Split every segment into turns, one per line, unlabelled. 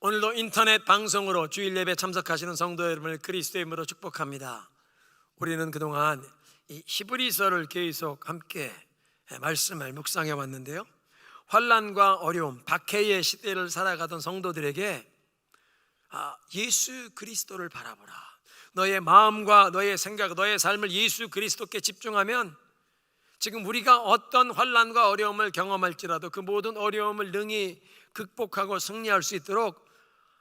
오늘도 인터넷 방송으로 주일 예배 참석하시는 성도 여러분을 그리스도의 이름으로 축복합니다. 우리는 그동안 이 히브리서를 계속 함께 말씀을 묵상해 왔는데요, 환난과 어려움, 박해의 시대를 살아가던 성도들에게 예수 그리스도를 바라보라. 너의 마음과 너의 생각, 너의 삶을 예수 그리스도께 집중하면 지금 우리가 어떤 환난과 어려움을 경험할지라도 그 모든 어려움을 능히 극복하고 승리할 수 있도록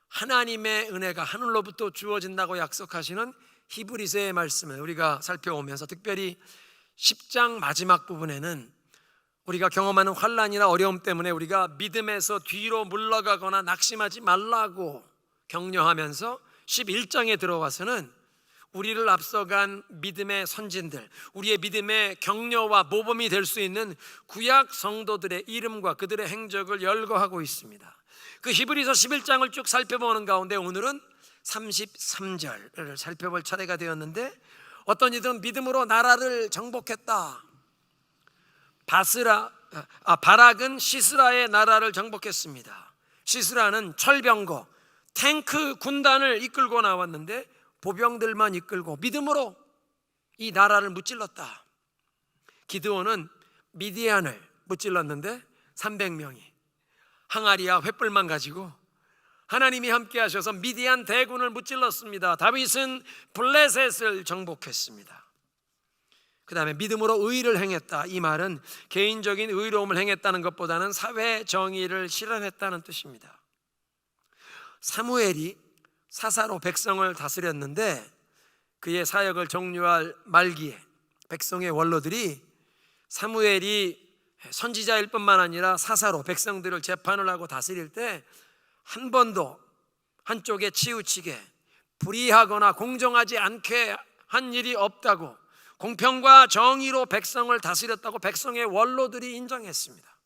하나님의 은혜가 하늘로부터 주어진다고 약속하시는 히브리서의 말씀을 우리가 살펴오면서, 특별히 10장 마지막 부분에는 우리가 경험하는 환난이나 어려움 때문에 우리가 믿음에서 뒤로 물러가거나 낙심하지 말라고 격려하면서 11장에 들어와서는 우리를 앞서간 믿음의 선진들, 우리의 믿음의 격려와 모범이 될 수 있는 구약 성도들의 이름과 그들의 행적을 열거하고 있습니다. 그 히브리서 11장을 쭉 살펴보는 가운데 오늘은 33절을 살펴볼 차례가 되었는데, 어떤 이들은 믿음으로 나라를 정복했다. 바락은 시스라의 나라를 정복했습니다. 시스라는 철병거, 탱크 군단을 이끌고 나왔는데 보병들만 이끌고 믿음으로 이 나라를 무찔렀다. 기드온은 미디안을 무찔렀는데 300명이 항아리와 횃불만 가지고 하나님이 함께 하셔서 미디안 대군을 무찔렀습니다. 다윗은 블레셋을 정복했습니다. 그 다음에 믿음으로 의를 행했다. 이 말은 개인적인 의로움을 행했다는 것보다는 사회 정의를 실현했다는 뜻입니다. 사무엘이 사사로 백성을 다스렸는데 그의 사역을 종료할 말기에 백성의 원로들이 사무엘이 선지자일 뿐만 아니라 사사로 백성들을 재판을 하고 다스릴 때 한 번도 한쪽에 치우치게 불의하거나 공정하지 않게 한 일이 없다고, 공평과 정의로 백성을 다스렸다고 백성의 원로들이 인정했습니다.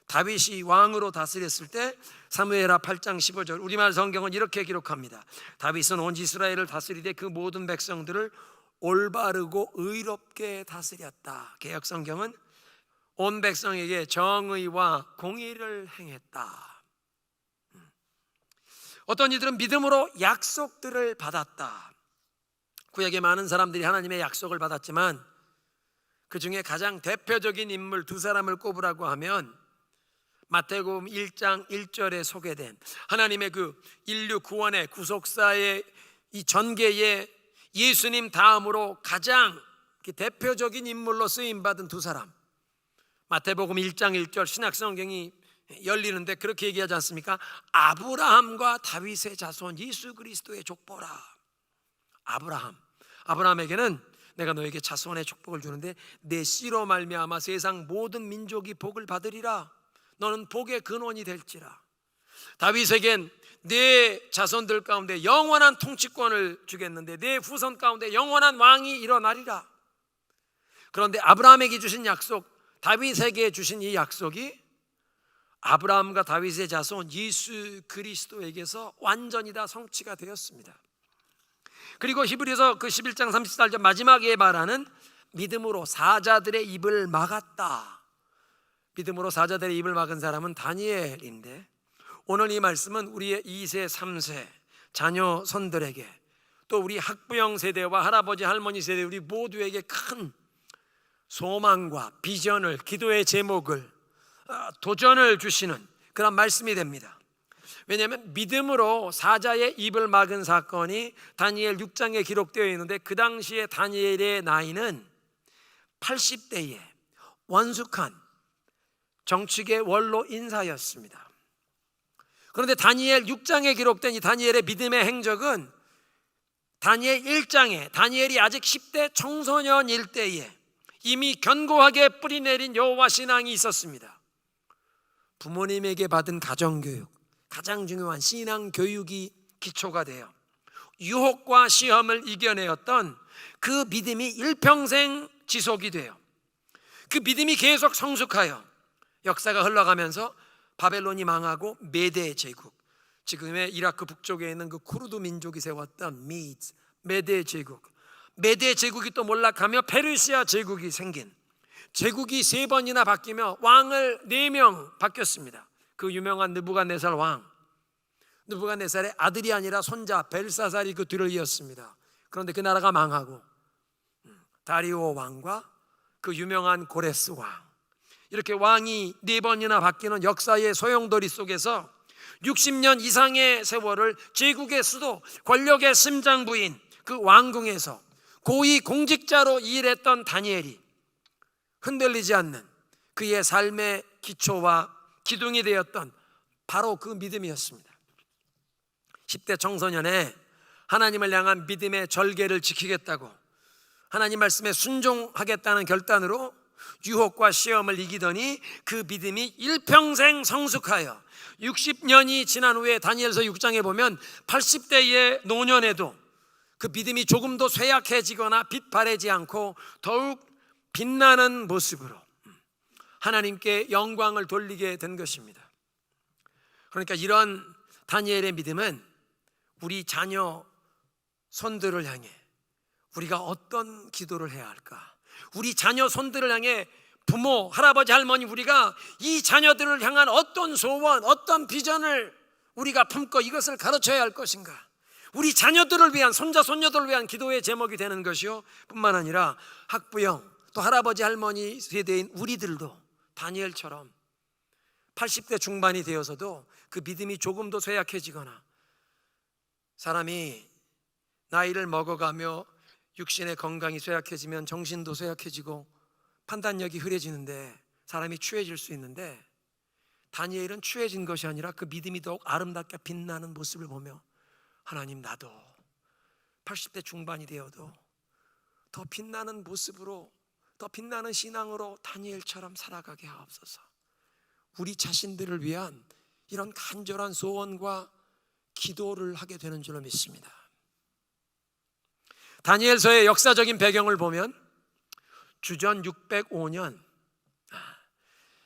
다윗이 왕으로 다스렸을 때 사무엘하 8장 15절 우리말 성경은 이렇게 기록합니다. 다윗은 온 이스라엘을 다스리되 그 모든 백성들을 올바르고 의롭게 다스렸다. 개역 성경은 온 백성에게 정의와 공의를 행했다. 어떤 이들은 믿음으로 약속들을 받았다. 구약의 많은 사람들이 하나님의 약속을 받았지만 그 중에 가장 대표적인 인물 두 사람을 꼽으라고 하면 마태복음 1장 1절에 소개된 하나님의 그 인류 구원의 구속사의 이 전개에 예수님 다음으로 가장 대표적인 인물로 쓰임받은 두 사람, 마태복음 1장 1절 신약성경이 열리는데 그렇게 얘기하지 않습니까? 아브라함과 다윗의 자손 예수 그리스도의 족보라. 아브라함에게는 내가 너에게 자손의 축복을 주는데 내 씨로 말미암아 세상 모든 민족이 복을 받으리라. 너는 복의 근원이 될지라. 다윗에겐 내 자손들 가운데 영원한 통치권을 주겠는데 내 후손 가운데 영원한 왕이 일어나리라. 그런데 아브라함에게 주신 약속, 다윗에게 주신 이 약속이 아브라함과 다윗의 자손 예수 그리스도에게서 완전히 다 성취가 되었습니다. 그리고 히브리서 그 11장 34절 마지막에 말하는 믿음으로 사자들의 입을 막았다. 믿음으로 사자들의 입을 막은 사람은 다니엘인데, 오늘 이 말씀은 우리의 2세 3세 자녀손들에게, 또 우리 학부형 세대와 할아버지 할머니 세대 우리 모두에게 큰 소망과 비전을, 기도의 제목을, 도전을 주시는 그런 말씀이 됩니다. 왜냐하면 믿음으로 사자의 입을 막은 사건이 다니엘 6장에 기록되어 있는데 그 당시에 다니엘의 나이는 80대에 원숙한 정치계 원로 인사였습니다. 그런데 다니엘 6장에 기록된 이 다니엘의 믿음의 행적은 다니엘 1장에 다니엘이 아직 10대 청소년일 때에 이미 견고하게 뿌리내린 여호와 신앙이 있었습니다. 부모님에게 받은 가정교육, 가장 중요한 신앙교육이 기초가 되어 유혹과 시험을 이겨내었던 그 믿음이 일평생 지속이 돼요. 그 믿음이 계속 성숙하여 역사가 흘러가면서 바벨론이 망하고 메데 제국, 지금의 이라크 북쪽에 있는 그 쿠르드 민족이 세웠던 메데 제국, 메데 제국이 또 몰락하며 페르시아 제국이 생긴, 제국이 3번이나 바뀌며 왕을 4명 바뀌었습니다. 그 유명한 느부갓네살 왕, 느부갓네살의 아들이 아니라 손자 벨사살이 그 뒤를 이었습니다. 그런데 그 나라가 망하고 다리오 왕과 그 유명한 고레스 왕, 이렇게 왕이 4번이나 바뀌는 역사의 소용돌이 속에서 60년 이상의 세월을 제국의 수도, 권력의 심장부인 그 왕궁에서 고위 공직자로 일했던 다니엘이 흔들리지 않는 그의 삶의 기초와 기둥이 되었던 바로 그 믿음이었습니다. 10대 청소년에 하나님을 향한 믿음의 절개를 지키겠다고, 하나님 말씀에 순종하겠다는 결단으로 유혹과 시험을 이기더니 그 믿음이 일평생 성숙하여 60년이 지난 후에 다니엘서 6장에 보면 80대의 노년에도 그 믿음이 조금도 쇠약해지거나 빛바래지 않고 더욱 빛나는 모습으로 하나님께 영광을 돌리게 된 것입니다. 그러니까 이런 다니엘의 믿음은 우리 자녀 손들을 향해 우리가 어떤 기도를 해야 할까? 우리 자녀 손들을 향해 부모, 할아버지, 할머니, 우리가 이 자녀들을 향한 어떤 소원, 어떤 비전을 우리가 품고 이것을 가르쳐야 할 것인가? 우리 자녀들을 위한, 손자, 손녀들을 위한 기도의 제목이 되는 것이요, 뿐만 아니라 학부형, 또 할아버지, 할머니 세대인 우리들도 다니엘처럼 80대 중반이 되어서도 그 믿음이 조금도 쇠약해지거나, 사람이 나이를 먹어가며 육신의 건강이 쇠약해지면 정신도 쇠약해지고 판단력이 흐려지는데 사람이 추해질 수 있는데, 다니엘은 추해진 것이 아니라 그 믿음이 더욱 아름답게 빛나는 모습을 보며 하나님, 나도 80대 중반이 되어도 더 빛나는 모습으로, 더 빛나는 신앙으로 다니엘처럼 살아가게 하옵소서. 우리 자신들을 위한 이런 간절한 소원과 기도를 하게 되는 줄로 믿습니다. 다니엘서의 역사적인 배경을 보면 주전 605년,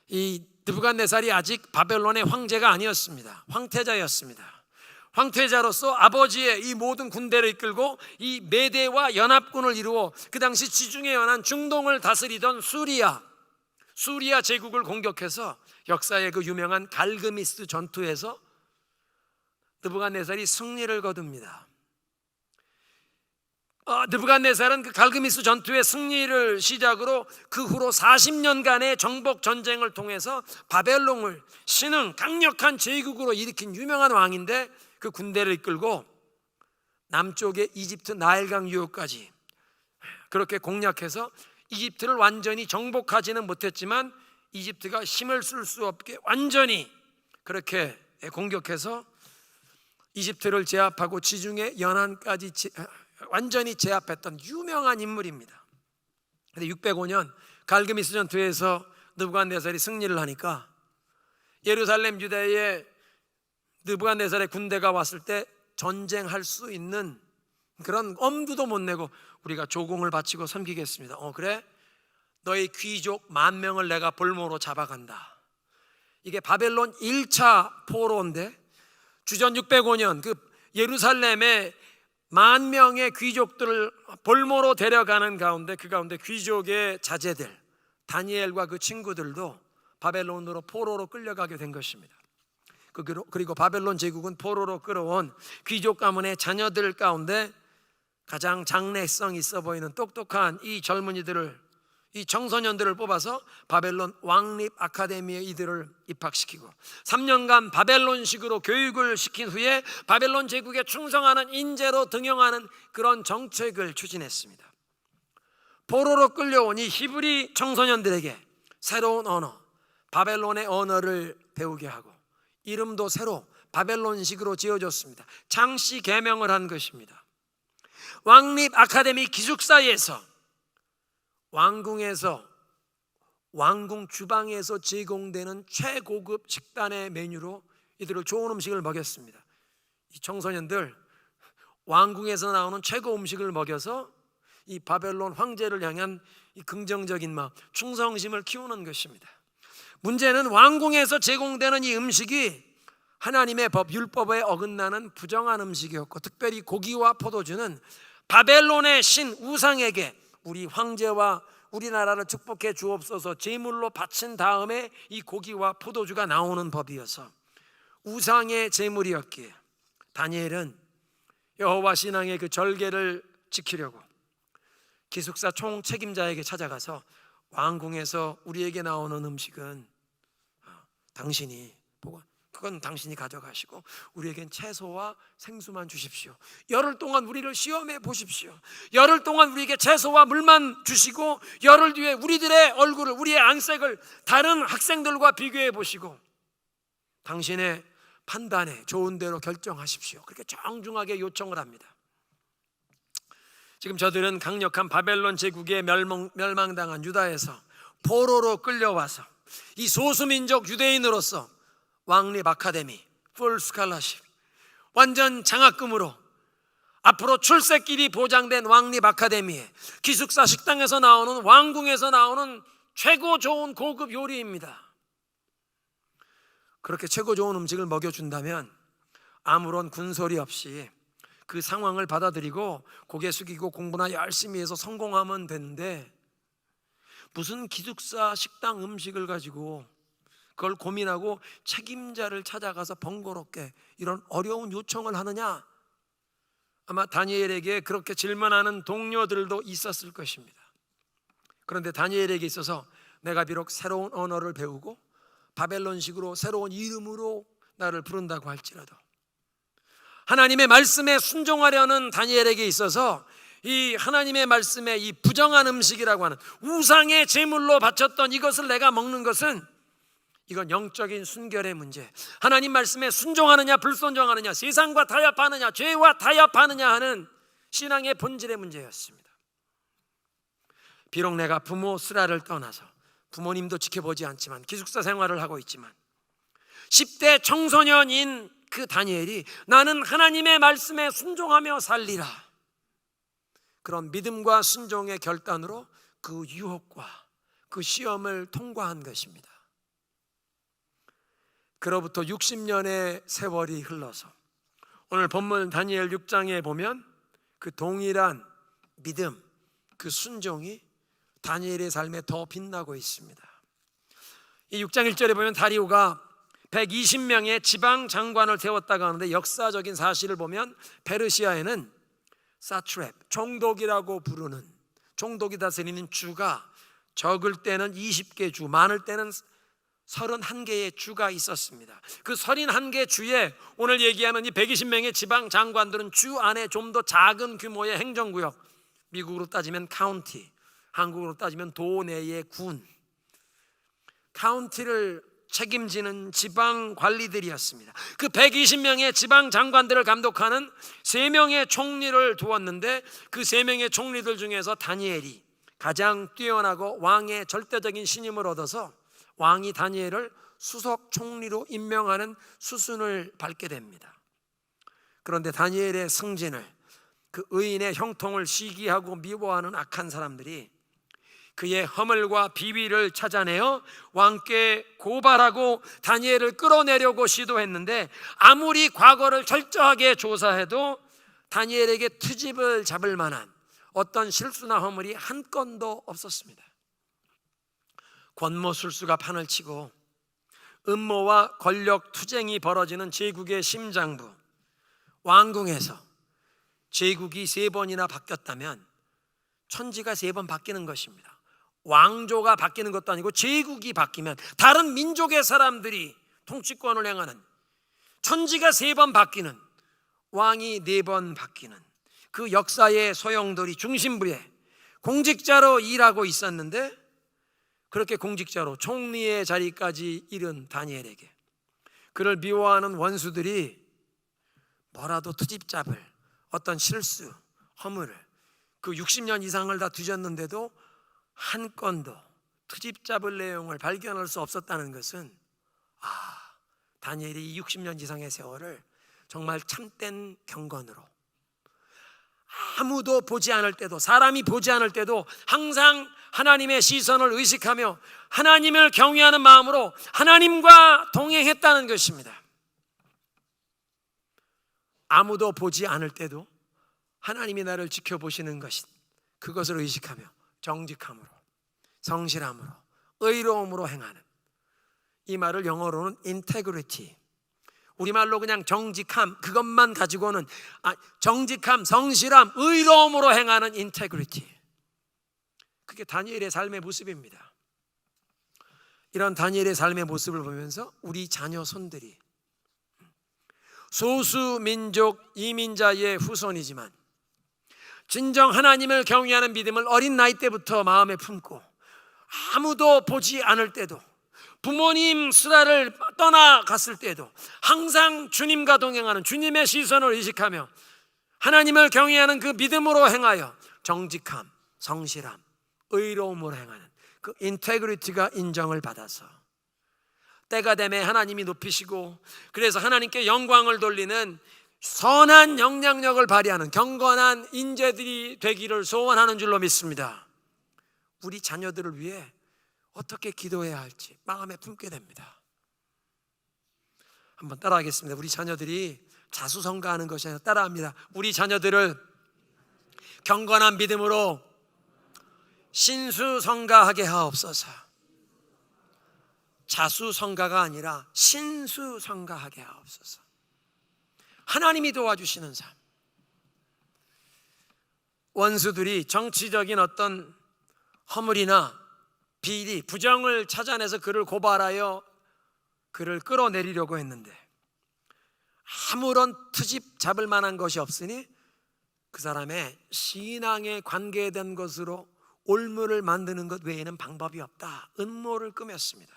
이 느부갓네살이 아직 바벨론의 황제가 아니었습니다. 황태자였습니다. 황태자로서 아버지의 이 모든 군대를 이끌고 이 메대와 연합군을 이루어 그 당시 지중해 연안 중동을 다스리던 수리아 제국을 공격해서 역사의 그 유명한 갈그미스 전투에서 느부갓네살이 승리를 거둡니다. 느부갓네살은 그 갈그미스 전투의 승리를 시작으로 그 후로 40년간의 정복 전쟁을 통해서 바벨론을 신흥 강력한 제국으로 일으킨 유명한 왕인데, 그 군대를 이끌고 남쪽의 이집트 나일강 유역까지 그렇게 공략해서 이집트를 완전히 정복하지는 못했지만 이집트가 힘을 쓸 수 없게 완전히 그렇게 공격해서 이집트를 제압하고 지중해 연안까지 완전히 제압했던 유명한 인물입니다. 그런데 605년 갈그미스 전투에서 느부갓네살이 승리를 하니까 예루살렘 유대에 느부갓네살의 군대가 왔을 때 전쟁할 수 있는 그런 엄두도 못 내고, 우리가 조공을 바치고 섬기겠습니다. 그래? 너희 귀족 10,000명을 내가 볼모로 잡아간다. 이게 바벨론 1차 포로인데, 주전 605년 그 예루살렘에 10,000명의 귀족들을 볼모로 데려가는 가운데, 그 가운데 귀족의 자제들 다니엘과 그 친구들도 바벨론으로 포로로 끌려가게 된 것입니다. 그리고 바벨론 제국은 포로로 끌어온 귀족 가문의 자녀들 가운데 가장 장래성 있어 보이는 똑똑한 이 젊은이들을, 이 청소년들을 뽑아서 바벨론 왕립 아카데미에 이들을 입학시키고 3년간 바벨론식으로 교육을 시킨 후에 바벨론 제국에 충성하는 인재로 등용하는 그런 정책을 추진했습니다. 포로로 끌려온 이 히브리 청소년들에게 새로운 언어, 바벨론의 언어를 배우게 하고 이름도 새로 바벨론식으로 지어줬습니다. 장씨 개명을 한 것입니다. 왕립 아카데미 기숙사에서, 왕궁에서, 왕궁 주방에서 제공되는 최고급 식단의 메뉴로 이들을 좋은 음식을 먹였습니다. 이 청소년들 왕궁에서 나오는 최고 음식을 먹여서 이 바벨론 황제를 향한 이 긍정적인 마음, 충성심을 키우는 것입니다. 문제는 왕궁에서 제공되는 이 음식이 하나님의 법, 율법에 어긋나는 부정한 음식이었고, 특별히 고기와 포도주는 바벨론의 신 우상에게 우리 황제와 우리나라를 축복해 주옵소서 제물로 바친 다음에 이 고기와 포도주가 나오는 법이어서 우상의 제물이었기에 다니엘은 여호와 신앙의 그 절개를 지키려고 기숙사 총 책임자에게 찾아가서 왕궁에서 우리에게 나오는 음식은 당신이 보고 그건 당신이 가져가시고 우리에겐 채소와 생수만 주십시오. 열흘 동안 우리를 시험해 보십시오. 열흘 동안 우리에게 채소와 물만 주시고 열흘 뒤에 우리들의 얼굴을, 우리의 안색을 다른 학생들과 비교해 보시고 당신의 판단에 좋은 대로 결정하십시오. 그렇게 정중하게 요청을 합니다. 지금 저들은 강력한 바벨론 제국에 멸망당한 유다에서 포로로 끌려와서 이 소수민족 유대인으로서 왕립 아카데미, 풀 스칼라십, 완전 장학금으로 앞으로 출세길이 보장된 왕립 아카데미에 기숙사 식당에서 나오는, 왕궁에서 나오는 최고 좋은 고급 요리입니다. 그렇게 최고 좋은 음식을 먹여준다면 아무런 군소리 없이 그 상황을 받아들이고 고개 숙이고 공부나 열심히 해서 성공하면 되는데, 무슨 기숙사 식당 음식을 가지고 그걸 고민하고 책임자를 찾아가서 번거롭게 이런 어려운 요청을 하느냐? 아마 다니엘에게 그렇게 질문하는 동료들도 있었을 것입니다. 그런데 다니엘에게 있어서 내가 비록 새로운 언어를 배우고 바벨론식으로 새로운 이름으로 나를 부른다고 할지라도 하나님의 말씀에 순종하려는 다니엘에게 있어서 이 하나님의 말씀에 이 부정한 음식이라고 하는 우상의 제물로 바쳤던 이것을 내가 먹는 것은 이건 영적인 순결의 문제, 하나님 말씀에 순종하느냐 불순종하느냐, 세상과 타협하느냐 죄와 타협하느냐 하는 신앙의 본질의 문제였습니다. 비록 내가 부모 슬하를 떠나서 부모님도 지켜보지 않지만 기숙사 생활을 하고 있지만 10대 청소년인 그 다니엘이 나는 하나님의 말씀에 순종하며 살리라, 그런 믿음과 순종의 결단으로 그 유혹과 그 시험을 통과한 것입니다. 그로부터 60년의 세월이 흘러서 오늘 본문 다니엘 6장에 보면 그 동일한 믿음, 그 순종이 다니엘의 삶에 더 빛나고 있습니다. 이 6장 1절에 보면 다리오가 120명의 지방 장관을 세웠다고 하는데, 역사적인 사실을 보면 페르시아에는 사트랩, 총독이라고 부르는, 총독이 다스리는 주가 적을 때는 20개 주, 많을 때는 31개의 주가 있었습니다. 그 31개 주에 오늘 얘기하는 이 120명의 지방 장관들은 주 안에 좀 더 작은 규모의 행정구역, 미국으로 따지면 카운티, 한국으로 따지면 도 내의 군, 카운티를 책임지는 지방 관리들이었습니다. 그 120명의 지방 장관들을 감독하는 3명의 총리를 두었는데 그 3명의 총리들 중에서 다니엘이 가장 뛰어나고 왕의 절대적인 신임을 얻어서 왕이 다니엘을 수석 총리로 임명하는 수순을 밟게 됩니다. 그런데 다니엘의 승진을, 그 의인의 형통을 시기하고 미워하는 악한 사람들이 그의 허물과 비위를 찾아내어 왕께 고발하고 다니엘을 끌어내려고 시도했는데 아무리 과거를 철저하게 조사해도 다니엘에게 트집을 잡을 만한 어떤 실수나 허물이 한 건도 없었습니다. 권모술수가 판을 치고 음모와 권력 투쟁이 벌어지는 제국의 심장부 왕궁에서 제국이 3번이나 바뀌었다면 천지가 3번 바뀌는 것입니다. 왕조가 바뀌는 것도 아니고 제국이 바뀌면, 다른 민족의 사람들이 통치권을 행하는, 천지가 3번 바뀌는, 왕이 4번 바뀌는 그 역사의 소용돌이 중심부에 공직자로 일하고 있었는데, 그렇게 공직자로 총리의 자리까지 이른 다니엘에게 그를 미워하는 원수들이 뭐라도 트집 잡을 어떤 실수, 허물을 그 60년 이상을 다 뒤졌는데도 한 건도 트집 잡을 내용을 발견할 수 없었다는 것은, 다니엘이 이 60년 이상의 세월을 정말 참된 경건으로, 아무도 보지 않을 때도, 사람이 보지 않을 때도 항상 하나님의 시선을 의식하며 하나님을 경외하는 마음으로 하나님과 동행했다는 것입니다. 아무도 보지 않을 때도 하나님이 나를 지켜보시는 것이, 그것을 의식하며 정직함으로, 성실함으로, 의로움으로 행하는, 이 말을 영어로는 integrity, 우리말로 그냥 정직함, 그것만 가지고는 정직함, 성실함, 의로움으로 행하는 인테그리티, 그게 다니엘의 삶의 모습입니다. 이런 다니엘의 삶의 모습을 보면서 우리 자녀 손들이 소수 민족 이민자의 후손이지만 진정 하나님을 경외하는 믿음을 어린 나이 때부터 마음에 품고 아무도 보지 않을 때도, 부모님 수다를 떠나갔을 때도 항상 주님과 동행하는, 주님의 시선을 의식하며 하나님을 경외하는 그 믿음으로 행하여 정직함, 성실함, 의로움으로 행하는 그 인테그리티가 인정을 받아서 때가 되매 하나님이 높이시고, 그래서 하나님께 영광을 돌리는 선한 영향력을 발휘하는 경건한 인재들이 되기를 소원하는 줄로 믿습니다. 우리 자녀들을 위해 어떻게 기도해야 할지 마음에 품게 됩니다. 한번 따라하겠습니다. 우리 자녀들이 자수성가하는 것이 아니라 따라합니다. 우리 자녀들을 경건한 믿음으로 신수성가하게 하옵소서. 자수성가가 아니라 신수성가하게 하옵소서. 하나님이 도와주시는 삶. 원수들이 정치적인 어떤 허물이나 비리, 부정을 찾아내서 그를 고발하여 그를 끌어내리려고 했는데 아무런 트집 잡을 만한 것이 없으니 그 사람의 신앙에 관계된 것으로 올무를 만드는 것 외에는 방법이 없다. 음모를 꾸몄습니다.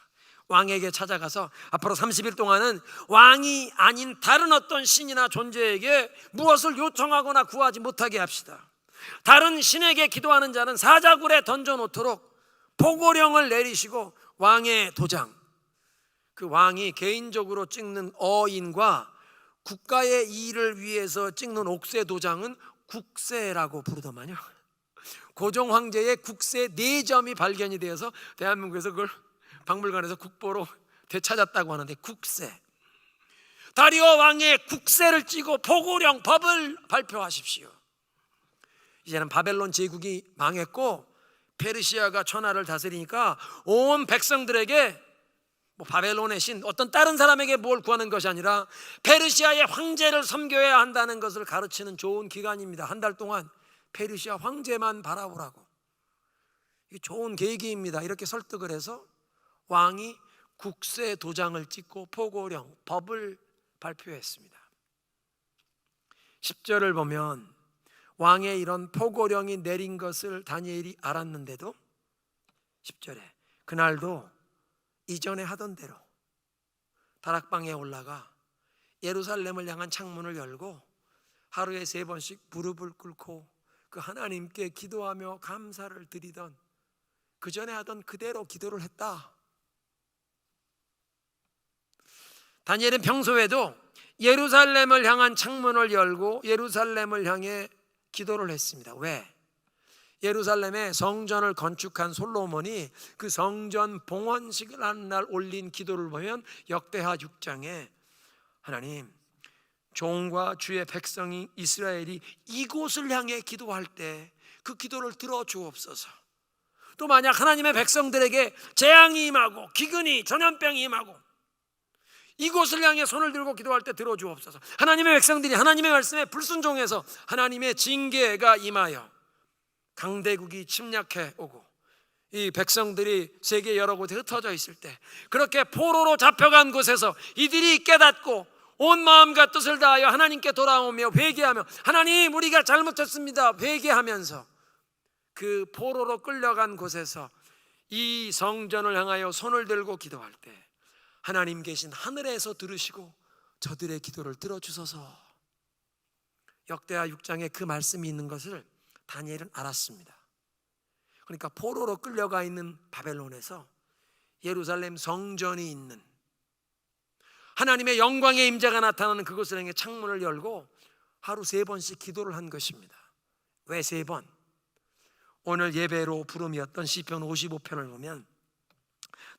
왕에게 찾아가서 앞으로 30일 동안은 왕이 아닌 다른 어떤 신이나 존재에게 무엇을 요청하거나 구하지 못하게 합시다. 다른 신에게 기도하는 자는 사자굴에 던져놓도록 포고령을 내리시고, 왕의 도장, 그 왕이 개인적으로 찍는 어인과 국가의 일을 위해서 찍는 옥새 도장은 국세라고 부르더만요. 고종 황제의 국세 4점이 발견이 되어서 대한민국에서 그걸 박물관에서 국보로 되찾았다고 하는데, 국세, 다리오 왕의 국세를 찌고 포고령, 법을 발표하십시오. 이제는 바벨론 제국이 망했고 페르시아가 천하를 다스리니까 온 백성들에게 바벨론의 신, 어떤 다른 사람에게 뭘 구하는 것이 아니라 페르시아의 황제를 섬겨야 한다는 것을 가르치는 좋은 기간입니다. 한 달 동안 페르시아 황제만 바라보라고. 이게 좋은 계기입니다. 이렇게 설득을 해서 왕이 국세 도장을 찍고 포고령, 법을 발표했습니다. 10절을 보면 왕의 이런 포고령이 내린 것을 다니엘이 알았는데도 10절에 그날도 이전에 하던 대로 다락방에 올라가 예루살렘을 향한 창문을 열고 하루에 3번씩 무릎을 꿇고 그 하나님께 기도하며 감사를 드리던 그 전에 하던 그대로 기도를 했다. 다니엘은 평소에도 예루살렘을 향한 창문을 열고 예루살렘을 향해 기도를 했습니다. 왜? 예루살렘에 성전을 건축한 솔로몬이 그 성전 봉헌식을 하는 날 올린 기도를 보면 역대하 6장에 하나님, 종과 주의 백성이 이스라엘이 이곳을 향해 기도할 때 그 기도를 들어주옵소서. 또 만약 하나님의 백성들에게 재앙이 임하고 기근이, 전염병이 임하고 이곳을 향해 손을 들고 기도할 때 들어주옵소서. 하나님의 백성들이 하나님의 말씀에 불순종해서 하나님의 징계가 임하여 강대국이 침략해 오고 이 백성들이 세계 여러 곳에 흩어져 있을 때, 그렇게 포로로 잡혀간 곳에서 이들이 깨닫고 온 마음과 뜻을 다하여 하나님께 돌아오며 회개하며 하나님, 우리가 잘못했습니다 회개하면서 그 포로로 끌려간 곳에서 이 성전을 향하여 손을 들고 기도할 때 하나님 계신 하늘에서 들으시고 저들의 기도를 들어주소서. 역대하 6장에 그 말씀이 있는 것을 다니엘은 알았습니다. 그러니까 포로로 끌려가 있는 바벨론에서 예루살렘 성전이 있는 하나님의 영광의 임재가 나타나는 그곳을 향해 창문을 열고 하루 3번씩 기도를 한 것입니다. 왜 3번? 오늘 예배로 부름이었던 시편 55편을 보면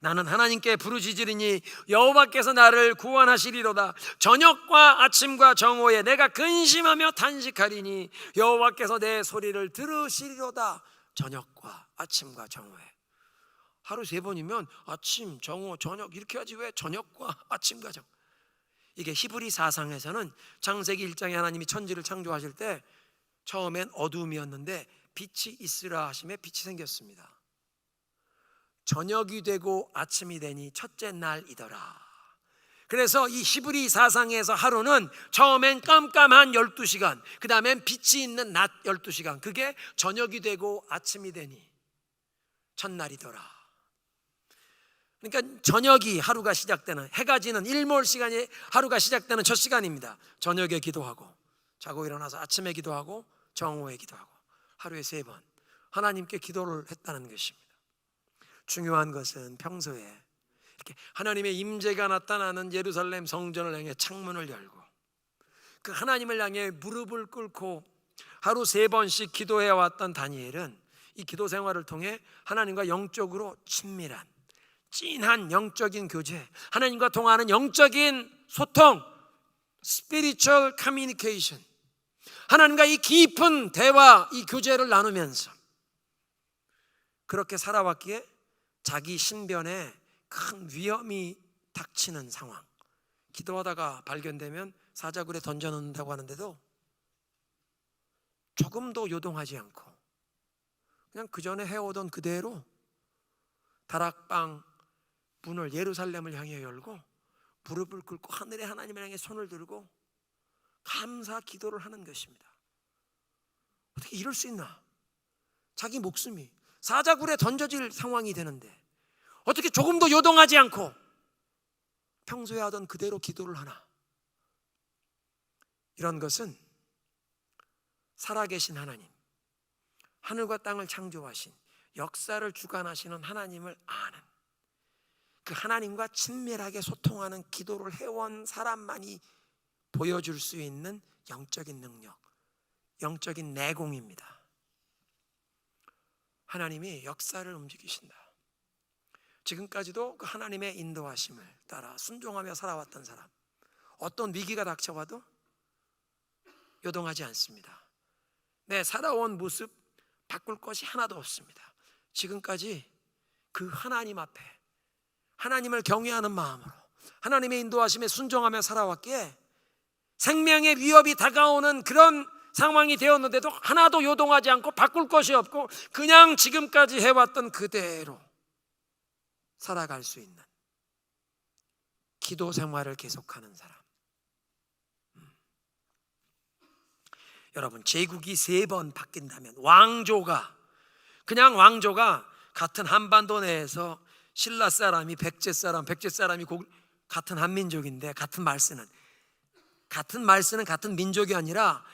나는 하나님께 부르짖으리니 여호와께서 나를 구원하시리로다. 저녁과 아침과 정오에 내가 근심하며 단식하리니 여호와께서 내 소리를 들으시리로다. 저녁과 아침과 정오에. 하루 3번이면 아침, 정오, 저녁 이렇게 하지 왜 저녁과 아침과 정오? 이게 히브리 사상에서는 창세기 1장에 하나님이 천지를 창조하실 때 처음엔 어두움이었는데 빛이 있으라 하심에 빛이 생겼습니다. 저녁이 되고 아침이 되니 첫째 날이더라. 그래서 이 히브리 사상에서 하루는 처음엔 깜깜한 12시간, 그 다음엔 빛이 있는 낮 12시간, 그게 저녁이 되고 아침이 되니 첫날이더라. 그러니까 저녁이 하루가 시작되는, 해가 지는 일몰 시간이 하루가 시작되는 첫 시간입니다. 저녁에 기도하고 자고 일어나서 아침에 기도하고 정오에 기도하고 하루에 3번 하나님께 기도를 했다는 것입니다. 중요한 것은 평소에 이렇게 하나님의 임재가 나타나는 예루살렘 성전을 향해 창문을 열고 그 하나님을 향해 무릎을 꿇고 하루 3번씩 기도해 왔던 다니엘은 이 기도 생활을 통해 하나님과 영적으로 친밀한 찐한 영적인 교제, 하나님과 통하는 영적인 소통, spiritual communication, 하나님과 이 깊은 대화, 이 교제를 나누면서 그렇게 살아왔기에 자기 신변에 큰 위험이 닥치는 상황, 기도하다가 발견되면 사자굴에 던져놓는다고 하는데도 조금도 요동하지 않고 그냥 그 전에 해오던 그대로 다락방 문을 예루살렘을 향해 열고 무릎을 꿇고 하늘의 하나님을 향해 손을 들고 감사 기도를 하는 것입니다. 어떻게 이럴 수 있나? 자기 목숨이 사자굴에 던져질 상황이 되는데 어떻게 조금도 요동하지 않고 평소에 하던 그대로 기도를 하나? 이런 것은 살아계신 하나님, 하늘과 땅을 창조하신 역사를 주관하시는 하나님을 아는 그 하나님과 친밀하게 소통하는 기도를 해온 사람만이 보여줄 수 있는 영적인 능력, 영적인 내공입니다. 하나님이 역사를 움직이신다. 지금까지도 그 하나님의 인도하심을 따라 순종하며 살아왔던 사람, 어떤 위기가 닥쳐와도 요동하지 않습니다. 내 살아온 모습 바꿀 것이 하나도 없습니다. 지금까지 그 하나님 앞에 하나님을 경외하는 마음으로 하나님의 인도하심에 순종하며 살아왔기에 생명의 위협이 다가오는 그런 상황이 되었는데도 하나도 요동하지 않고 바꿀 것이 없고 그냥 지금까지 해왔던 그대로 살아갈 수 있는 기도 생활을 계속하는 사람. 여러분, 제국이 3번 바뀐다면 그냥 왕조가 같은 한반도 내에서 신라 사람이 백제 사람이 같은 한민족인데 같은 말 쓰는 같은 민족이 아니라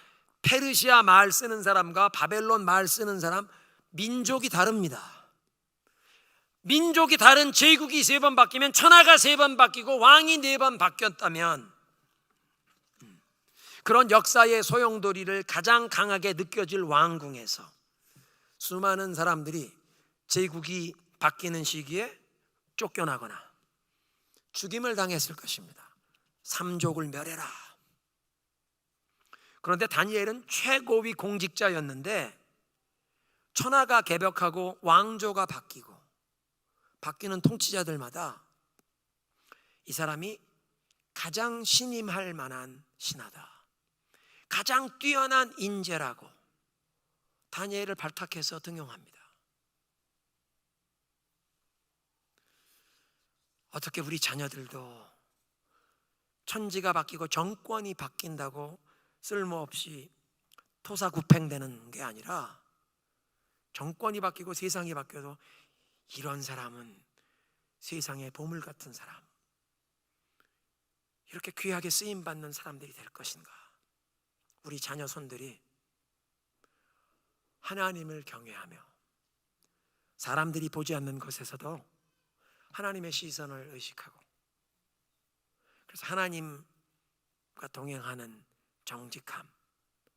페르시아 말 쓰는 사람과 바벨론 말 쓰는 사람 민족이 다릅니다. 민족이 다른 제국이 3번 바뀌면 천하가 3번 바뀌고 왕이 4번 바뀌었다면 그런 역사의 소용돌이를 가장 강하게 느껴질 왕궁에서 수많은 사람들이 제국이 바뀌는 시기에 쫓겨나거나 죽임을 당했을 것입니다. 삼족을 멸해라. 그런데 다니엘은 최고위 공직자였는데 천하가 개벽하고 왕조가 바뀌는 통치자들마다 이 사람이 가장 신임할 만한 신하다, 가장 뛰어난 인재라고 다니엘을 발탁해서 등용합니다. 어떻게 우리 자녀들도 천지가 바뀌고 정권이 바뀐다고 쓸모없이 토사구팽되는 게 아니라 정권이 바뀌고 세상이 바뀌어도 이런 사람은 세상의 보물 같은 사람, 이렇게 귀하게 쓰임받는 사람들이 될 것인가? 우리 자녀 손들이 하나님을 경외하며 사람들이 보지 않는 곳에서도 하나님의 시선을 의식하고 그래서 하나님과 동행하는 정직함,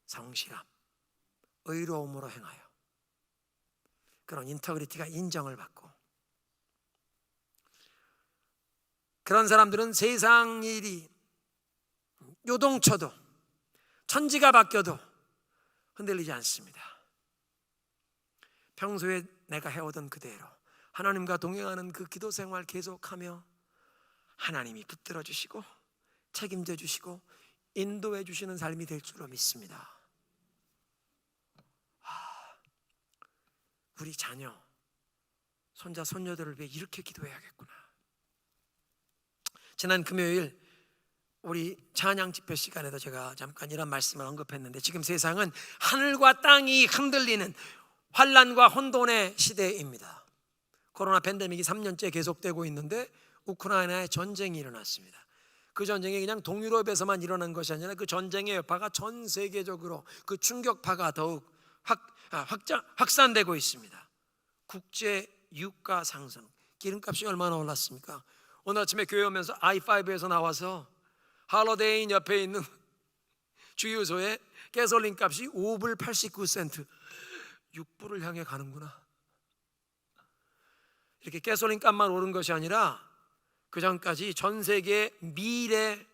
성실함, 의로움으로 행하여 그런 인터그리티가 인정을 받고 그런 사람들은 세상 일이 요동쳐도 천지가 바뀌어도 흔들리지 않습니다. 평소에 내가 해오던 그대로 하나님과 동행하는 그 기도 생활 계속하며 하나님이 붙들어 주시고 책임져 주시고 인도해 주시는 삶이 될 줄로 믿습니다. 우리 자녀, 손자, 손녀들을 위해 이렇게 기도해야겠구나. 지난 금요일 우리 찬양 집회 시간에도 제가 잠깐 이런 말씀을 언급했는데, 지금 세상은 하늘과 땅이 흔들리는 환란과 혼돈의 시대입니다. 코로나 팬데믹이 3년째 계속되고 있는데 우크라이나에 전쟁이 일어났습니다. 그 전쟁이 그냥 동유럽에서만 일어난 것이 아니라 그 전쟁의 여파가 전 세계적으로 그 충격파가 더욱 확산되고 있습니다. 국제 유가 상승, 기름값이 얼마나 올랐습니까? 오늘 아침에 교회 오면서 I5에서 나와서 할로데인 옆에 있는 주유소에 가솔린 값이 5불 89센트, 6불을 향해 가는구나. 이렇게 가솔린 값만 오른 것이 아니라 그 전까지 전 세계 밀의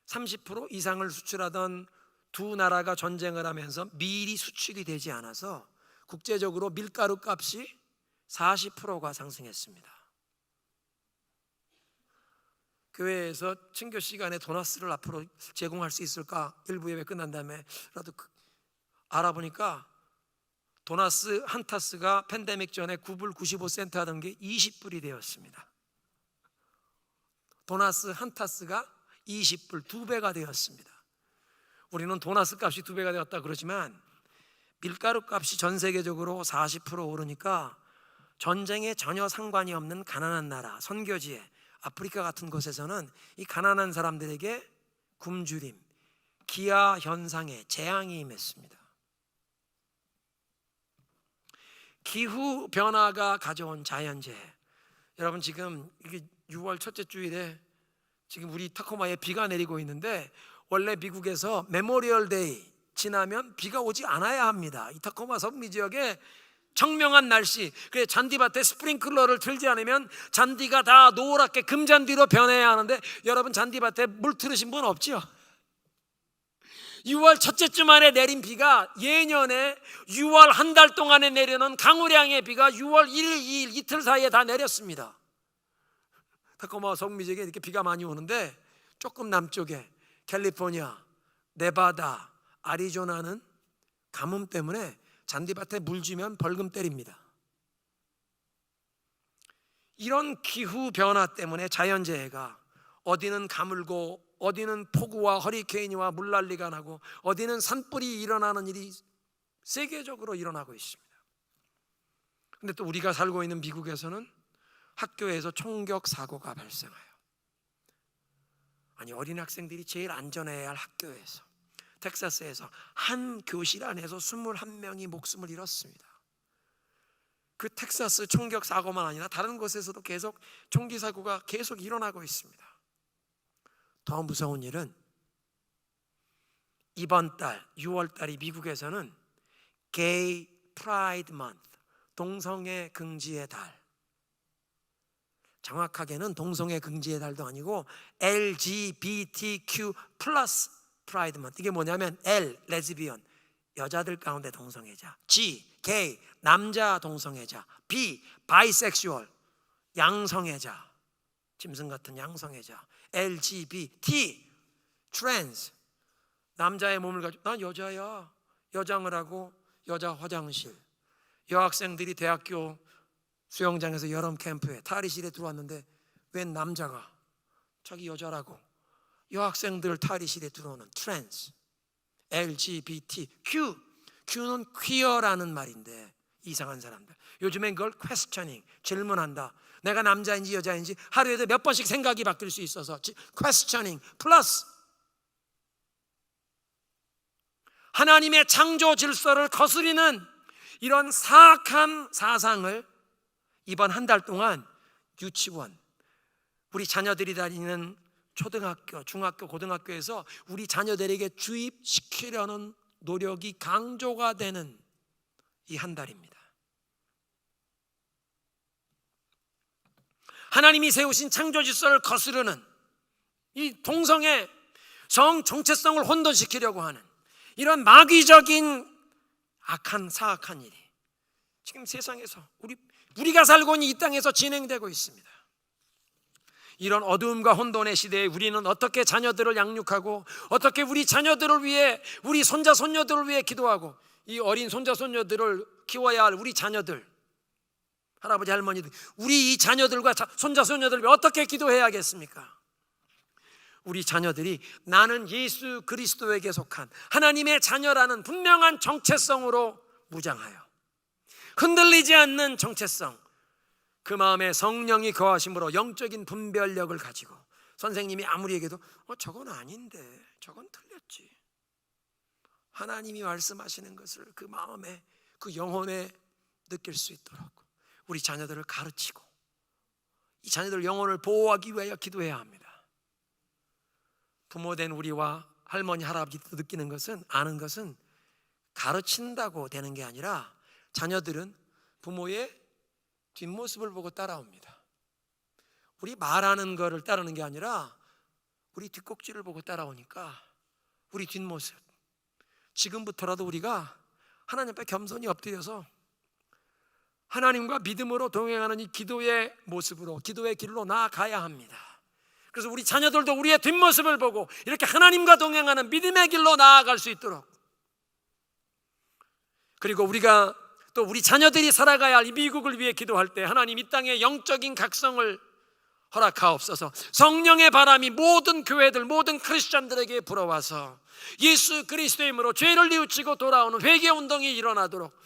30% 이상을 수출하던 두 나라가 전쟁을 하면서 밀이 수출이 되지 않아서 국제적으로 밀가루 값이 40%가 상승했습니다. 교회에서 친교 시간에 도나스를 앞으로 제공할 수 있을까? 일부 예배 끝난 다음에라도 알아보니까 도나스 한 타스가 팬데믹 전에 9불 95센트 하던 게 20불이 되었습니다. 도나스 한 타스가 20불, 2배가 되었습니다. 우리는 도나스 값이 2배가 되었다 그러지만 밀가루 값이 전 세계적으로 40% 오르니까 전쟁에 전혀 상관이 없는 가난한 나라, 선교지에 아프리카 같은 곳에서는 이 가난한 사람들에게 굶주림, 기아 현상에 재앙이 임했습니다. 기후 변화가 가져온 자연재해. 여러분, 지금 이게 6월 첫째 주일에 지금 우리 타코마에 비가 내리고 있는데, 원래 미국에서 메모리얼 데이 지나면 비가 오지 않아야 합니다. 이 타코마 섬미 지역에 청명한 날씨, 그래 잔디밭에 스프링클러를 틀지 않으면 잔디가 다 노랗게 금잔디로 변해야 하는데, 여러분 잔디밭에 물 틀으신 분 없죠? 6월 첫째 주 만에 내린 비가 예년에 6월 한 달 동안에 내려놓은 강우량의 비가 6월 1일, 2일 이틀 사이에 다 내렸습니다. 타코마 섬미 지역에 이렇게 비가 많이 오는데, 조금 남쪽에 캘리포니아, 네바다, 아리조나는 가뭄 때문에 잔디밭에 물 주면 벌금 때립니다. 이런 기후 변화 때문에 자연재해가, 어디는 가물고 어디는 폭우와 허리케인과 물난리가 나고 어디는 산불이 일어나는 일이 세계적으로 일어나고 있습니다. 그런데 또 우리가 살고 있는 미국에서는 학교에서 총격 사고가 발생해요. 아니, 어린 학생들이 제일 안전해야 할 학교에서, 텍사스에서 한 교실 안에서 21명이 목숨을 잃었습니다. 그 텍사스 총격 사고만 아니라 다른 곳에서도 계속 총기 사고가 계속 일어나고 있습니다. 더 무서운 일은 이번 달 6월 달이 미국에서는 Gay Pride Month, 동성애 긍지의 달. 정확하게는 동성애 긍지의 달도 아니고 LGBTQ 플러스 프라이드 먼트. 이게 뭐냐면 L, 레즈비언, 여자들 가운데 동성애자, G, 게이, 남자 동성애자, B, 바이섹슈얼, 양성애자, 짐승 같은 양성애자, LGBT, 트랜스, 남자의 몸을 가지고 난 여자야, 여장을 하고 여자 화장실. 여학생들이 대학교 수영장에서 여름 캠프에 탈의실에 들어왔는데 웬 남자가 자기 여자라고 여학생들 탈의실에 들어오는 트랜스, LGBTQ. Q는 퀴어라는 말인데, 이상한 사람들. 요즘엔 그걸 퀘스처닝, 질문한다. 내가 남자인지 여자인지 하루에도 몇 번씩 생각이 바뀔 수 있어서 퀘스처닝 플러스 하나님의 창조 질서를 거스리는 이런 사악한 사상을 이번 한 달 동안 유치원, 우리 자녀들이 다니는 초등학교, 중학교, 고등학교에서 우리 자녀들에게 주입시키려는 노력이 강조가 되는 이 한 달입니다. 하나님이 세우신 창조 질서를 거스르는 이 동성애 성 정체성을 혼돈시키려고 하는 이런 마귀적인 악한 사악한 일이 지금 세상에서 우리가 살고 있는 이 땅에서 진행되고 있습니다. 이런 어두움과 혼돈의 시대에 우리는 어떻게 자녀들을 양육하고 어떻게 우리 자녀들을 위해, 우리 손자 손녀들을 위해 기도하고, 이 어린 손자 손녀들을 키워야 할 우리 자녀들, 할아버지 할머니들, 우리 이 자녀들과 손자 손녀들을 위해 어떻게 기도해야겠습니까? 우리 자녀들이 나는 예수 그리스도에게 속한 하나님의 자녀라는 분명한 정체성으로 무장하여, 흔들리지 않는 정체성, 그 마음에 성령이 거하심으로 영적인 분별력을 가지고, 선생님이 아무리 얘기해도 저건 아닌데, 저건 틀렸지, 하나님이 말씀하시는 것을 그 마음에, 그 영혼에 느낄 수 있도록 우리 자녀들을 가르치고, 이 자녀들 영혼을 보호하기 위하여 기도해야 합니다. 부모된 우리와 할머니 할아버지도 느끼는 것은, 아는 것은 가르친다고 되는 게 아니라 자녀들은 부모의 뒷모습을 보고 따라옵니다. 우리 말하는 거를 따르는 게 아니라 우리 뒷꼭지를 보고 따라오니까 우리 뒷모습, 지금부터라도 우리가 하나님 앞에 겸손히 엎드려서 하나님과 믿음으로 동행하는 이 기도의 모습으로, 기도의 길로 나아가야 합니다. 그래서 우리 자녀들도 우리의 뒷모습을 보고 이렇게 하나님과 동행하는 믿음의 길로 나아갈 수 있도록, 그리고 우리가 또 우리 자녀들이 살아가야 할 이 미국을 위해 기도할 때 하나님 이 땅에 영적인 각성을 허락하옵소서. 성령의 바람이 모든 교회들, 모든 크리스찬들에게 불어와서 예수 그리스도의 이름으로 죄를 뉘우치고 돌아오는 회개 운동이 일어나도록,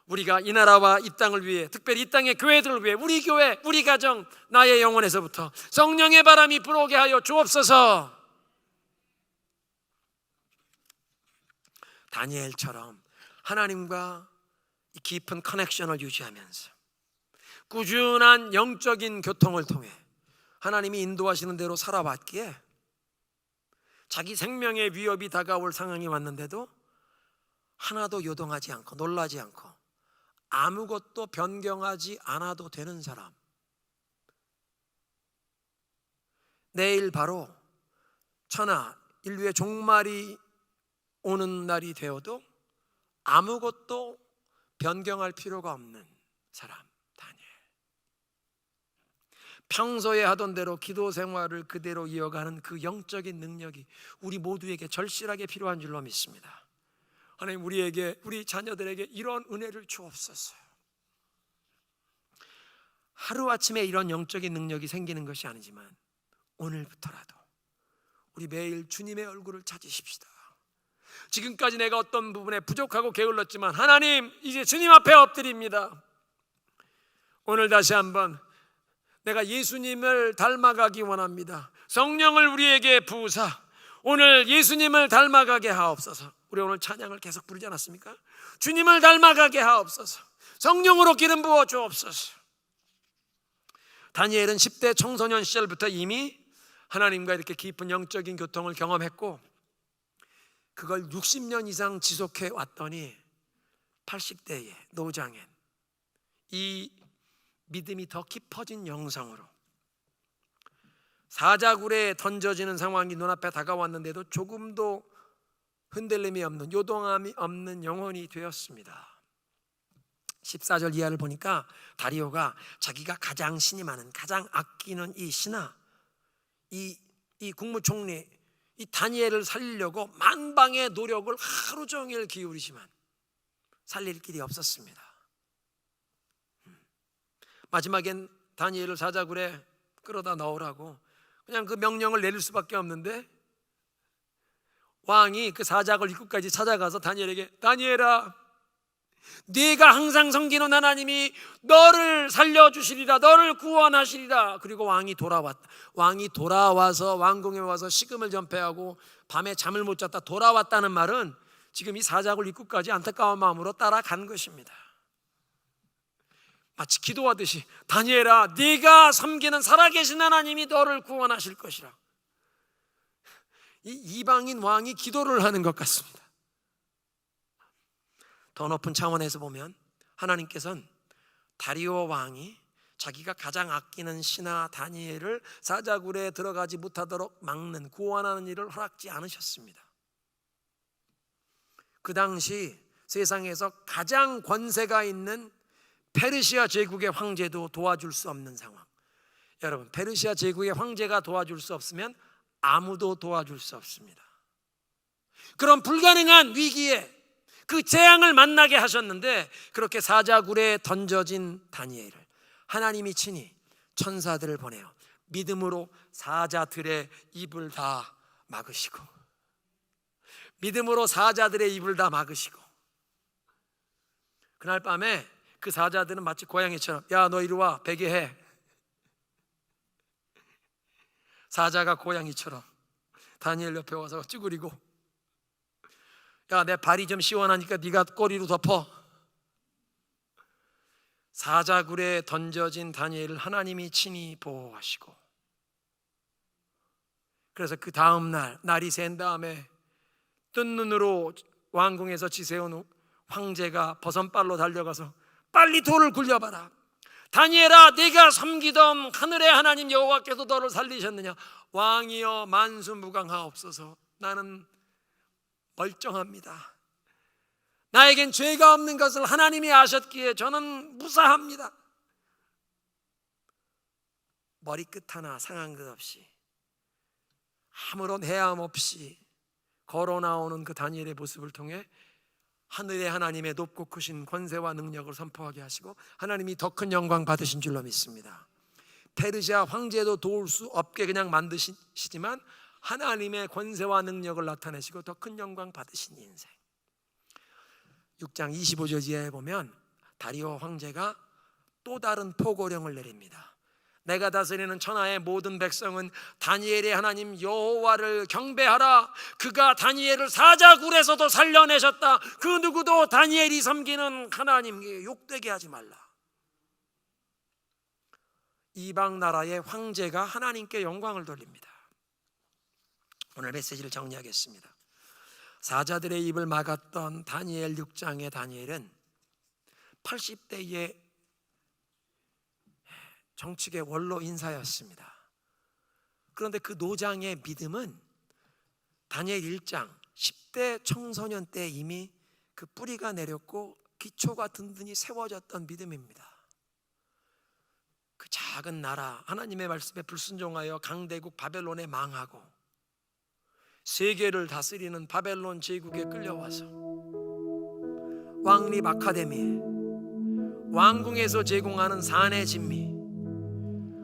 우리가 이 나라와 이 땅을 위해, 특별히 이 땅의 교회들을 위해, 우리 교회, 우리 가정, 나의 영혼에서부터 성령의 바람이 불어오게 하여 주옵소서. 다니엘처럼 하나님과 깊은 커넥션을 유지하면서 꾸준한 영적인 교통을 통해 하나님이 인도하시는 대로 살아왔기에 자기 생명의 위협이 다가올 상황이 왔는데도 하나도 요동하지 않고 놀라지 않고 아무것도 변경하지 않아도 되는 사람, 내일 바로 천하 인류의 종말이 오는 날이 되어도 아무것도 변경할 필요가 없는 사람, 다니엘. 평소에 하던 대로 기도 생활을 그대로 이어가는 그 영적인 능력이 우리 모두에게 절실하게 필요한 줄로 믿습니다. 하나님, 우리에게, 우리 자녀들에게 이런 은혜를 주옵소서. 하루아침에 이런 영적인 능력이 생기는 것이 아니지만 오늘부터라도 우리 매일 주님의 얼굴을 찾으십시다. 지금까지 내가 어떤 부분에 부족하고 게을렀지만 하나님, 이제 주님 앞에 엎드립니다. 오늘 다시 한번 내가 예수님을 닮아가기 원합니다. 성령을 우리에게 부으사 오늘 예수님을 닮아가게 하옵소서. 우리 오늘 찬양을 계속 부르지 않았습니까? 주님을 닮아가게 하옵소서. 성령으로 기름 부어 주옵소서. 다니엘은 10대 청소년 시절부터 이미 하나님과 이렇게 깊은 영적인 교통을 경험했고, 그걸 60년 이상 지속해 왔더니 80대에 노장엔 이 믿음이 더 깊어진 영성으로 사자굴에 던져지는 상황이 눈앞에 다가왔는데도 조금도 흔들림이 없는, 요동함이 없는 영혼이 되었습니다. 14절 이하를 보니까 다리오가 자기가 가장 신임하는, 가장 아끼는 이 신하, 이 국무총리 이 다니엘을 살리려고 만방의 노력을 하루 종일 기울이지만 살릴 길이 없었습니다. 마지막엔 다니엘을 사자굴에 끌어다 넣으라고 그냥 그 명령을 내릴 수밖에 없는데, 왕이 그 사자굴 입구까지 찾아가서 다니엘에게, 다니엘아, 네가 항상 섬기는 하나님이 너를 살려주시리라, 너를 구원하시리라. 그리고 왕이 돌아와서 왕궁에 와서 식음을 전폐하고 밤에 잠을 못 잤다 돌아왔다는 말은 지금 이 사자굴 입구까지 안타까운 마음으로 따라간 것입니다. 마치 기도하듯이, 다니엘아, 네가 섬기는 살아계신 하나님이 너를 구원하실 것이라. 이 이방인 왕이 기도를 하는 것 같습니다. 더 높은 차원에서 보면 하나님께서는 다리오 왕이 자기가 가장 아끼는 신하 다니엘을 사자굴에 들어가지 못하도록 막는, 구원하는 일을 허락지 않으셨습니다. 그 당시 세상에서 가장 권세가 있는 페르시아 제국의 황제도 도와줄 수 없는 상황, 여러분, 페르시아 제국의 황제가 도와줄 수 없으면 아무도 도와줄 수 없습니다. 그런 불가능한 위기에 그 재앙을 만나게 하셨는데, 그렇게 사자굴에 던져진 다니엘을 하나님이 친히 천사들을 보내요. 믿음으로 사자들의 입을 다 막으시고, 믿음으로 사자들의 입을 다 막으시고, 그날 밤에 그 사자들은 마치 고양이처럼, 야, 너 이리 와, 베개해. 사자가 고양이처럼 다니엘 옆에 와서 쭈그리고, 야, 내 발이 좀 시원하니까 네가 꼬리로 덮어. 사자굴에 던져진 다니엘을 하나님이 친히 보호하시고, 그래서 그 다음 날이 샌 다음에 뜬 눈으로 왕궁에서 지새운 황제가 버선발로 달려가서 빨리 돌을 굴려봐라. 다니엘아, 네가 섬기던 하늘의 하나님 여호와께서 너를 살리셨느냐? 왕이여 만수무강하옵소서. 나는 멀쩡합니다. 나에겐 죄가 없는 것을 하나님이 아셨기에 저는 무사합니다. 머리끝 하나 상한 것 없이 아무런 해함 없이 걸어 나오는 그 다니엘의 모습을 통해 하늘의 하나님의 높고 크신 권세와 능력을 선포하게 하시고 하나님이 더 큰 영광 받으신 줄로 믿습니다. 페르시아 황제도 도울 수 없게 그냥 만드시지만 하나님의 권세와 능력을 나타내시고 더 큰 영광 받으신 인생. 6장 25절 이하에 보면 다리오 황제가 또 다른 포고령을 내립니다. 내가 다스리는 천하의 모든 백성은 다니엘의 하나님 여호와를 경배하라. 그가 다니엘을 사자굴에서도 살려내셨다. 그 누구도 다니엘이 섬기는 하나님께 욕되게 하지 말라. 이방 나라의 황제가 하나님께 영광을 돌립니다. 오늘 메시지를 정리하겠습니다. 사자들의 입을 막았던 다니엘 6장의 다니엘은 80대의 정치계 원로 인사였습니다. 그런데 그 노장의 믿음은 다니엘 1장 10대 청소년 때 이미 그 뿌리가 내렸고 기초가 든든히 세워졌던 믿음입니다. 그 작은 나라 하나님의 말씀에 불순종하여 강대국 바벨론에 망하고 세계를 다스리는 바벨론 제국에 끌려와서 왕립 아카데미에 왕궁에서 제공하는 사내 진미,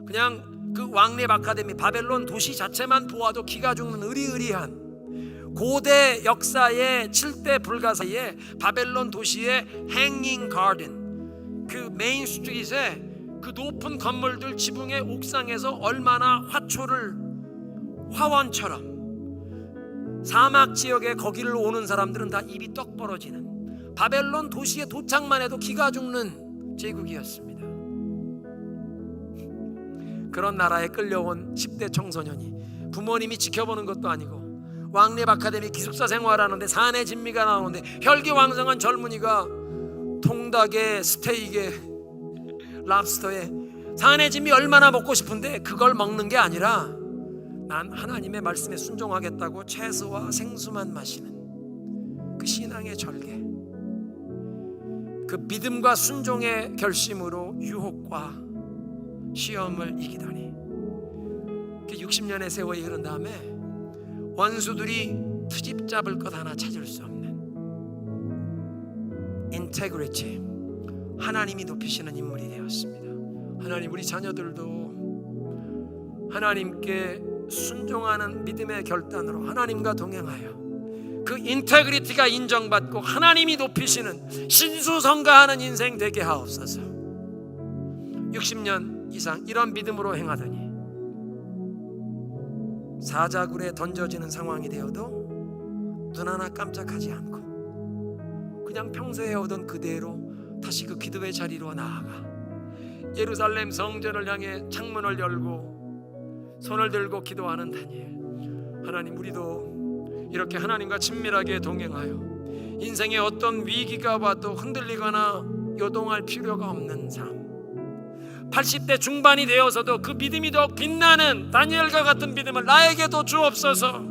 그냥 그 왕립 아카데미 바벨론 도시 자체만 보아도 기가 죽는 으리으리한 고대 역사의 7대 불가사의에 바벨론 도시의 행잉 가든, 그 메인 스트리트에 그 높은 건물들 지붕의 옥상에서 얼마나 화초를 화원처럼 사막 지역에 거기를 오는 사람들은 다 입이 떡 벌어지는 바벨론 도시의 도착만 해도 기가 죽는 제국이었습니다. 그런 나라에 끌려온 10대 청소년이 부모님이 지켜보는 것도 아니고 왕립 아카데미 기숙사 생활하는데 사내 진미가 나오는데 혈기왕성한 젊은이가 통닭에 스테이크에 랍스터에 사내 진미 얼마나 먹고 싶은데 그걸 먹는 게 아니라 난 하나님의 말씀에 순종하겠다고 채소와 생수만 마시는 그 신앙의 절개, 그 믿음과 순종의 결심으로 유혹과 시험을 이기더니 60년의 세월이 흐른 다음에 원수들이 트집 잡을 것 하나 찾을 수 없는 integrity, 하나님이 높이시는 인물이 되었습니다. 하나님, 우리 자녀들도 하나님께 순종하는 믿음의 결단으로 하나님과 동행하여 그 인테그리티가 인정받고 하나님이 높이시는 신수성가하는 인생 되게 하옵소서. 60년 이상 이런 믿음으로 행하더니 사자굴에 던져지는 상황이 되어도 눈 하나 깜짝하지 않고 그냥 평소에 해오던 그대로 다시 그 기도의 자리로 나아가 예루살렘 성전을 향해 창문을 열고 손을 들고 기도하는 다니엘. 하나님, 우리도 이렇게 하나님과 친밀하게 동행하여 인생에 어떤 위기가 와도 흔들리거나 요동할 필요가 없는 삶, 80대 중반이 되어서도 그 믿음이 더욱 빛나는 다니엘과 같은 믿음을 나에게도 주옵소서.